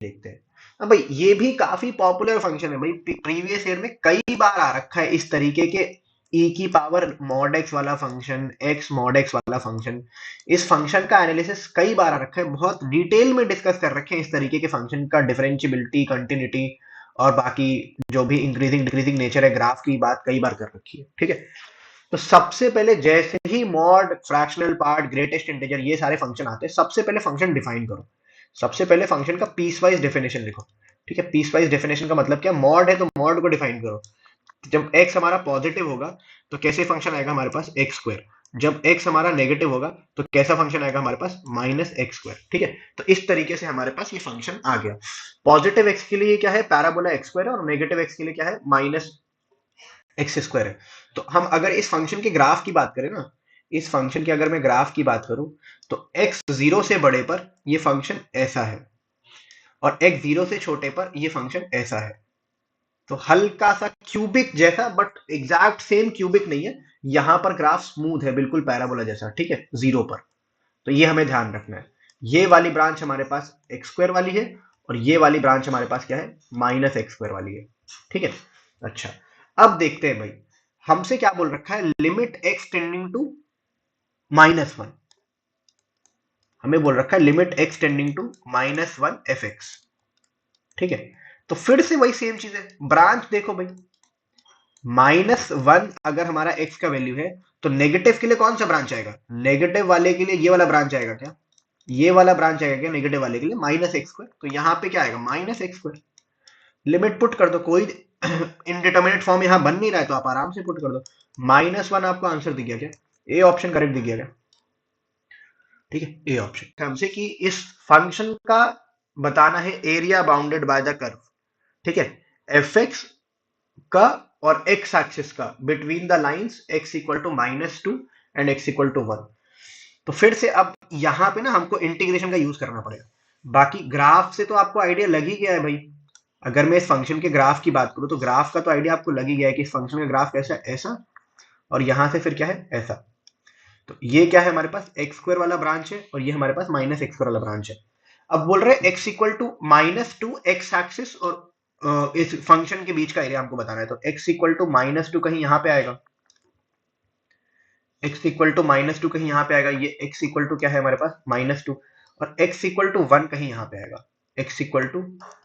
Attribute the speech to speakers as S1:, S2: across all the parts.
S1: देखते हैं। अब भाई ये भी काफी पॉपुलर फंक्शन है भाई, प्रीवियस ईयर में कई बार आ रखा है इस तरीके के ई की पावर मॉड एक्स वाला फंक्शन, एक्स मॉड एक्स वाला फंक्शन। इस फंक्शन का एनालिसिस कई बार आ रखा है, बहुत डिटेल में डिस्कस कर रखे हैं इस तरीके के फंक्शन का डिफरेंशियबिलिटी, कंटिन्यूटी और बाकी जो भी इंक्रीजिंग डिक्रीजिंग नेचर है ग्राफ की बात कई बार कर रखी है। ठीक है, तो सबसे पहले जैसे ही mod, fractional part, greatest integer ये सारे फंक्शन आते हैं, सबसे पहले फंक्शन डिफाइन करो। सबसे पहले फंक्शन का पीस वाइज डेफिनेशन लिखो। ठीक है, पीस वाइज डेफिनेशन का मतलब क्या, मॉड है तो मॉड को डिफाइन करो। जब x हमारा पॉजिटिव होगा तो कैसे फंक्शन आएगा हमारे पास एक्स स्क्वायर, जब x हमारा नेगेटिव होगा तो कैसा फंक्शन आएगा हमारे पास माइनस एक्स स्क्वायर। ठीक है, तो इस तरीके से हमारे पास ये फंक्शन आ गया। पॉजिटिव x के लिए क्या है, पैराबोला एक्स स्क्वायर है, और नेगेटिव x के लिए क्या है, माइनस एक्स स्क्वायर है। तो हम अगर इस फंक्शन के ग्राफ की बात करें ना, इस फंक्शन की अगर मैं ग्राफ की बात करूं तो x जीरो से बड़े पर ये फंक्शन ऐसा है, और x जीरो से छोटे पर ये फंक्शन ऐसा है। तो हल्का सा क्यूबिक जैसा, बट एग्जैक्ट सेम क्यूबिक नहीं है। यहां पर ग्राफ स्मूथ है, बिल्कुल पैराबोला जैसा। ठीक है, जीरो पर। तो ये हमें ध्यान रखना है। ये वाली ब्रांच हमारे पास एक्स स्क्वायर वाली है, और ये वाली ब्रांच हमारे पास क्या है, माइनस एक्स स्क्वायर वाली है। ठीक है, अच्छा अब देखते हैं भाई, हमसे क्या बोल रखा है, लिमिट एक्स टेंडिंग टू -1। हमें बोल रखा है limit x tending -1 f x. ठीक है, तो फिर से वही सेम चीज है, ब्रांच देखो भाई, -1 अगर हमारा एक्स का वैल्यू है तो नेगेटिव के लिए कौन सा ब्रांच आएगा, नेगेटिव वाले के लिए ये वाला ब्रांच आएगा क्या, ये वाला ब्रांच आएगा क्या नेगेटिव वाले के लिए, माइनस एक्स स्क्वायर। तो यहां पे क्या आएगा, minus x square. Limit put कर दो, कोई इनडिटर्मिनेट फॉर्म यहां बन नहीं रहा है तो आप आराम से पुट कर दो। -1 आपको आंसर दिख गया क्या, ए ऑप्शन करेक्ट दिख गया क्या। ठीक है, ए ऑप्शन हमसे कि इस फंक्शन का बताना है area bounded by the curve. ठीक है, एफ एक्स का और एक्स एक्सिस का between the lines x equal to -2 and x equal to 1। तो फिर से अब यहां पे ना हमको इंटीग्रेशन का यूज करना पड़ेगा। बाकी ग्राफ से तो आपको आइडिया लग ही गया है भाई। अगर मैं इस फंक्शन के ग्राफ की बात करूं तो ग्राफ का तो आइडिया आपको लग ही गया है कि इस फंक्शन का ग्राफ कैसा है, ऐसा, और यहां से फिर क्या है, ऐसा। तो ये क्या है, हमारे पास एक्स स्क्वायर वाला ब्रांच है, और ये हमारे पास माइनस एक्स स्क्वायर वाला ब्रांच है। अब बोल रहे हैं x equal to -2 x axis, और इस फंक्शन के बीच का एरिया हमको बताना है। तो x इक्वल टू -2 कहीं यहां पे आएगा, x इक्वल टू -2 कहीं यहां पे आएगा, ये x इक्वल टू क्या है हमारे पास -2, और x इक्वल टू 1 कहीं यहां पे आएगा, x इक्वल टू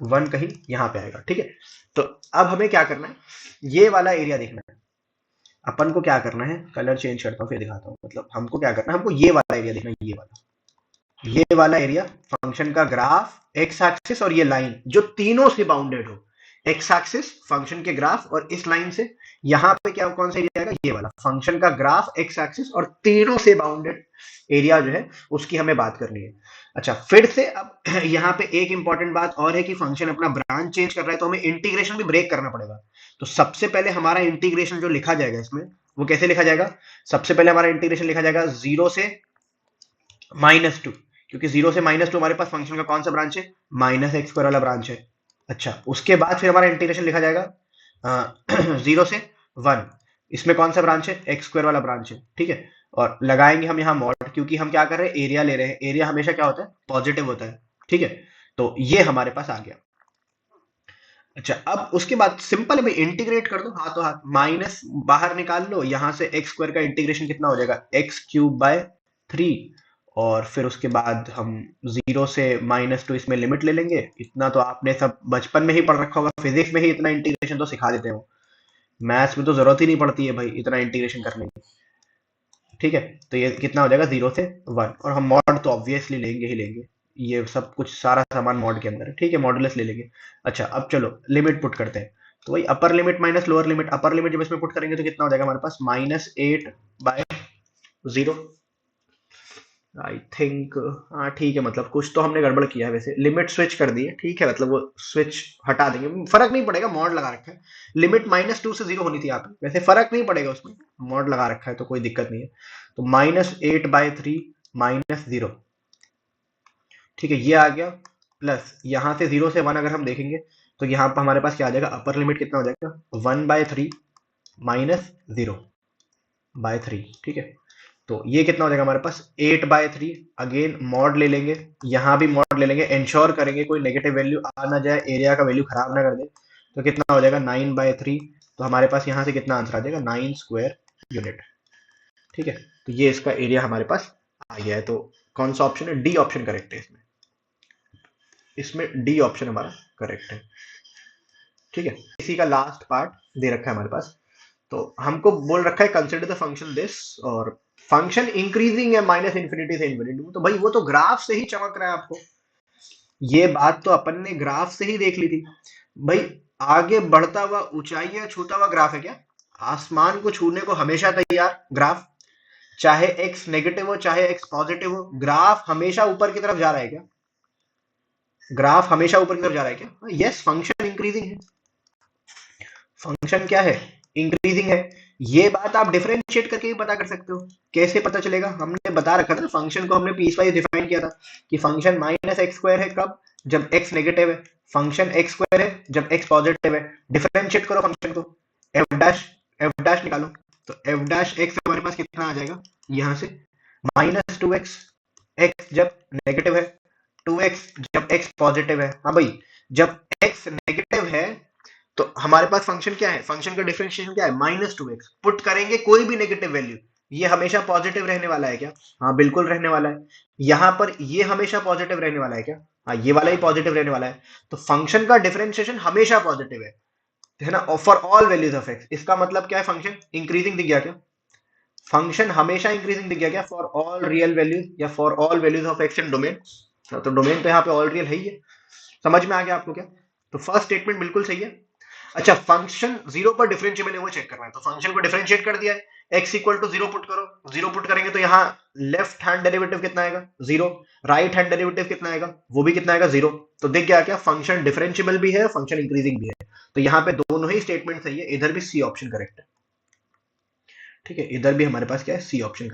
S1: 1 कहीं यहां पे आएगा। ठीक है, तो अब हमें क्या करना है, ये वाला एरिया देखना है। अपन को क्या करना है, कलर चेंज करता हूं फिर दिखाता हूं, मतलब हमको क्या करना है, हमको ये वाला एरिया देखना है, ये वाला एरिया, फंक्शन का ग्राफ, एक्स एक्सिस और ये लाइन जो तीनों से बाउंडेड हो, एक्स एक्सिस फंक्शन के ग्राफ और इस लाइन से, यहां पे क्या कौन सा एरिया आएगा, ये वाला फंक्शन का ग्राफ, एक्स एक्सिस और तीनों से बाउंडेड एरिया जो है उसकी हमें बात करनी है। अच्छा फिर से अब यहाँ पे एक इंपॉर्टेंट बात और है कि फंक्शन अपना ब्रांच चेंज कर रहा है तो हमें इंटीग्रेशन भी ब्रेक करना पड़ेगा। तो सबसे पहले हमारा इंटीग्रेशन जो लिखा जाएगा इसमें, वो कैसे लिखा जाएगा, सबसे पहले हमारा इंटीग्रेशन लिखा जाएगा 0 से -2, क्योंकि 0 से -2 हमारे पास फंक्शन का कौन सा ब्रांच है, माइनस एक्स स्क्वायर वाला ब्रांच है। अच्छा उसके बाद फिर हमारा इंटीग्रेशन लिखा जाएगा 0 से 1, इसमें कौन सा ब्रांच है, एक्स स्क्वायर वाला ब्रांच है। ठीक है, और लगाएंगे हम यहाँ मॉड, क्योंकि हम क्या कर रहे हैं, एरिया ले रहे हैं, एरिया हमेशा क्या होता है, पॉजिटिव होता है। ठीक है, तो ये हमारे पास आ गया। अच्छा अब उसके बाद सिंपल है भाई, इंटीग्रेट कर दो हाथों हाथ, माइनस बाहर निकाल लो, यहां से एक्स स्क्वायर का इंटीग्रेशन कितना हो जाएगा, x³ बाय 3, और फिर उसके बाद हम 0 से -2 इसमें लिमिट ले लेंगे। इतना तो आपने सब बचपन में ही पढ़ रखा होगा, फिजिक्स में ही इतना इंटीग्रेशन तो सिखा देते हो, मैथ्स में तो जरूरत ही नहीं पड़ती है भाई इतना इंटीग्रेशन करने की। ठीक है, तो ये कितना हो जाएगा, 0 से 1, और हम मॉड तो ऑब्वियसली लेंगे ही लेंगे, ये सब कुछ सारा सामान मॉड के अंदर है। ठीक है, मॉडुलस ले लेंगे। अच्छा अब चलो लिमिट पुट करते हैं। तो वही upper limit minus lower limit, upper limit जब इसमें पुट करेंगे तो कितना हो जाएगा हमारे पास, -8/0। आई थिंक हाँ ठीक है, मतलब कुछ तो हमने गड़बड़ किया है, वैसे लिमिट स्विच कर दी है। ठीक है, मतलब वो स्विच हटा देंगे, फर्क नहीं पड़ेगा, मॉड लगा रखा है। लिमिट -2 से 0 होनी थी यहाँ पे, वैसे फर्क नहीं पड़ेगा उसमें, मॉड लगा रखा है तो कोई दिक्कत नहीं है। तो -8/3 -0। ठीक है, ये आ गया, प्लस यहाँ से 0 से 1 अगर हम देखेंगे तो यहाँ पर हमारे पास क्या आ जाएगा, अपर लिमिट कितना हो जाएगा, 1/3 -0/3। ठीक है, तो ये कितना हो जाएगा हमारे पास 8/3, अगेन मॉड ले लेंगे, यहाँ भी मॉड ले लेंगे, इंश्योर करेंगे कोई नेगेटिव वैल्यू आ ना जाए, एरिया का वैल्यू खराब ना कर दे। तो कितना हो जाएगा 9/3। तो हमारे पास यहाँ से कितना आंसर आ जाएगा 9 स्क्वायर यूनिट। ठीक है, तो ये इसका एरिया हमारे पास आ गया है। तो कौन सा ऑप्शन है? डी ऑप्शन करेक्ट है इसमें। इसमें डी ऑप्शन हमारा करेक्ट है। ठीक है, इसी का लास्ट पार्ट दे रखा है हमारे पास। तो हमको बोल रखा है कंसिडर द फंक्शन दिस, और फंक्शन इंक्रीजिंग है माइनस इन्फिनिटी से इन्फिनिटी। तो भाई वो तो ग्राफ से ही चमक रहा है आपको, ये बात तो अपन ने ग्राफ से ही देख ली थी भाई। आगे बढ़ता हुआ ऊंचाइयां छूता हुआ ग्राफ है क्या? आसमान को छूने को हमेशा तैयार ग्राफ, चाहे एक्स नेगेटिव हो चाहे एक्स पॉजिटिव हो, ग्राफ हमेशा ऊपर की तरफ जा रहा है क्या? ग्राफ हमेशा ऊपर की तरफ जा रहा है क्या? यस, फंक्शन इंक्रीजिंग है। फंक्शन क्या है? इंक्रीजिंग है। ये बात आप डिफरेंशिएट करके भी पता कर सकते हो। कैसे पता चलेगा? हमने बता रखा था ना, फंक्शन को हमने पीस वाइज डिफाइन किया था कि फंक्शन माइनस एक्स स्क्वायर है कब? जब एक्स नेगेटिव है। फंक्शन एक्स स्क्वायर है जब एक्स पॉजिटिव है। डिफरेंशिएट करो फंक्शन को, एफ डैश निकालो। तो एफ डैश एक्स हमारे पास कितना आ जाएगा यहां से? -2x, एक्स जब नेगेटिव है, 2x जब एक्स पॉजिटिव है। हाँ भाई, जब एक्स नेगेटिव है तो हमारे पास फंक्शन क्या है? फंक्शन का डिफरेंशिएशन क्या है? -2x। पुट करेंगे कोई भी नेगेटिव वैल्यू, ये हमेशा पॉजिटिव रहने वाला है क्या? हाँ बिल्कुल रहने वाला है। यहां पर ये हमेशा पॉजिटिव रहने वाला है क्या? हाँ, ये वाला ही पॉजिटिव रहने वाला है। तो फंक्शन का डिफरेंशिएशन हमेशा पॉजिटिव है ना, for all values of x. इसका मतलब क्या है? फंक्शन इंक्रीजिंग दिख गया क्या? फंक्शन हमेशा इंक्रीजिंग दिख गया क्या? फॉर ऑल रियल वैल्यूज या for all values of x in domain. तो डोमेन तो यहाँ पे ऑल रियल है ही है। समझ में आ गया आपको क्या? तो फर्स्ट स्टेटमेंट बिल्कुल सही है। अच्छा, फंक्शन जीरो पर डिफरेंशिएबल है वो चेक करना है। तो फंक्शन को डिफरेंशिएट कर दिया है, x इक्वल टू 0 पुट करो। 0 पुट करेंगे तो यहाँ लेफ्ट हैंड डेरिवेटिव कितना आएगा? 0। राइट हैंड डेरिवेटिव कितना आएगा? वो भी कितना आएगा? 0। तो देख गया क्या? फंक्शन डिफरेंशिएबल भी है, फंक्शन इंक्रीजिंग भी है। तो यहाँ पे दोनों ही स्टेटमेंट सही है, इधर भी सी ऑप्शन करेक्ट है। ठीक है, इधर भी हमारे पास क्या है? C option.